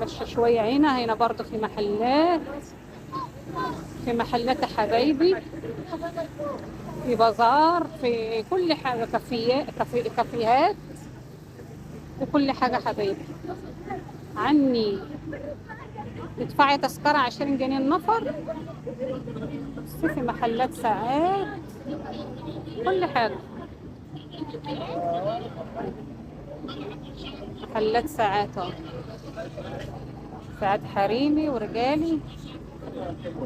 بس شوية هنا برضو في محلات يا حبايبي، في بازار، في كل حاجة، كافيهات وكل حاجة حبايبي. عني تدفعي تذكرة 20 جنيه النفر. بس في محلات ساعات، كل حاجة، محلات ساعات اهو، ساعات حريمي ورجالي.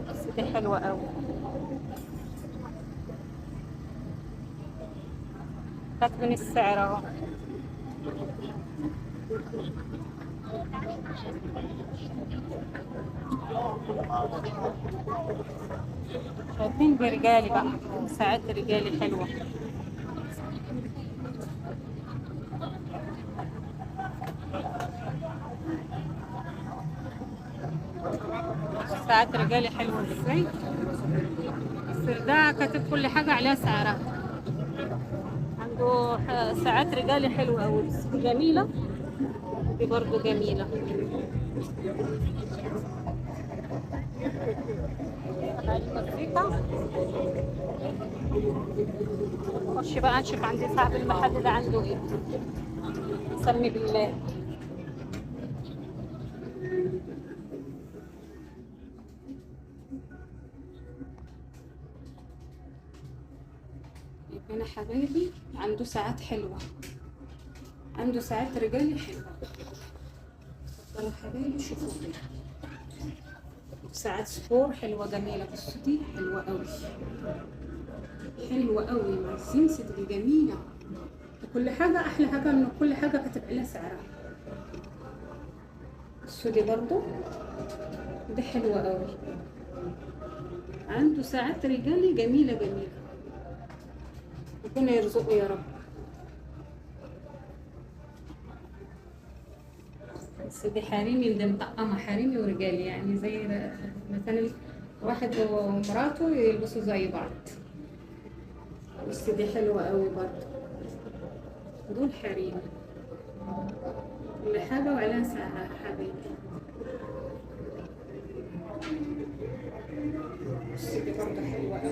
بس دي حلوة قوي. كاتبين السعر اهو. شايفين برجالي بقى، ساعات رجالي حلوة. ساعات رجالي حلوة ازاي. بس ده كاتب كل حاجة عليها سعرها. عنده ساعات رجالي حلوة أوي، جميلة. دي برضو جميلة. المزيكا. نخش بقى نشوف عند صاحب المحل ده عنده ايه. سمي بالله. هنا حبايبي عنده ساعات حلوة، عنده ساعات رجالي حلوة. اتفضلوا حبايبي شوفوا كده. ساعات سبور حلوة جميلة. بصوا دي حلوة قوي، حلوة قوي مع السمسة الجميلة. وكل حاجة، أحلى حاجة إن كل حاجة كاتب عليها سعرها. بصوا دي برضو، دي حلوة قوي. عنده ساعات رجالي جميلة جميلة. ربنا يرزقه يا رب. بس دي حريمي، دي مطقمة حريمي ورجالي، يعني زي مثلا واحد ومراته يلبسوا زي بعض. بس دي حلوة قوي برضه. دول حريمي، كل حاجة وعليها سعرها حبيبي. بس دي برضه حلوة قوي.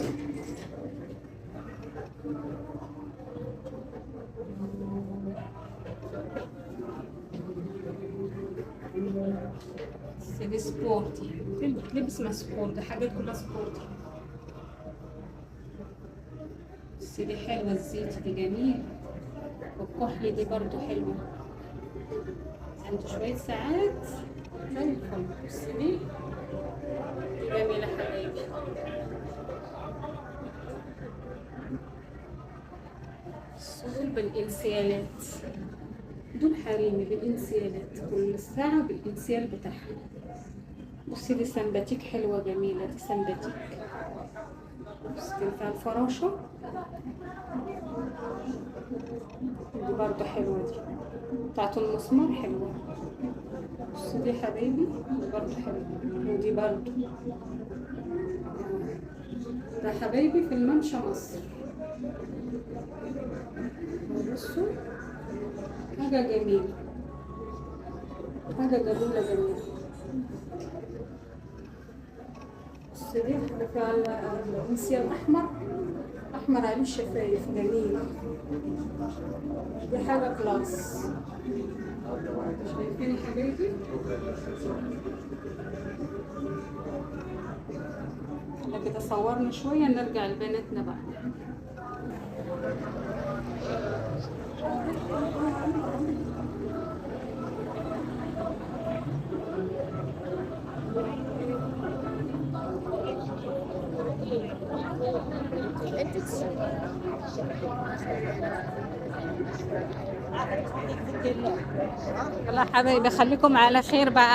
بس دي سبورتي، لبس ما سبورتي، حاجات كلها سبورتي. بس دي حلوة، الزيت دي جميل. والكحل دي برضو حلوة. عنده شوية ساعات زي الفل. بس دي جميلة حبايبي. دول بالانسيالات، دول حريمي بالانسيالات، كل ساعة بالانسيال بتاعها. بصي دي سمباتيك حلوة جميلة. دي سمباتيك، بس تنفع الفراشة. دي برضو حلوة، دي بتاعت المسمار حلوة. بص دي حبايبي، دي برضو حلوة. ودي برضو ده حبايبي في الممشى مصر. بصوا حاجة جميلة، حاجة جميلة جميلة. بص دي بتاع الانسيال أحمر، أحمر عليه الشفايف جميل. دي حاجة كلاس. شايفين حبايبي. احنا كده صورنا شوية، نرجع لبناتنا بقى. يلا حبايبي خليكم على خير بقى.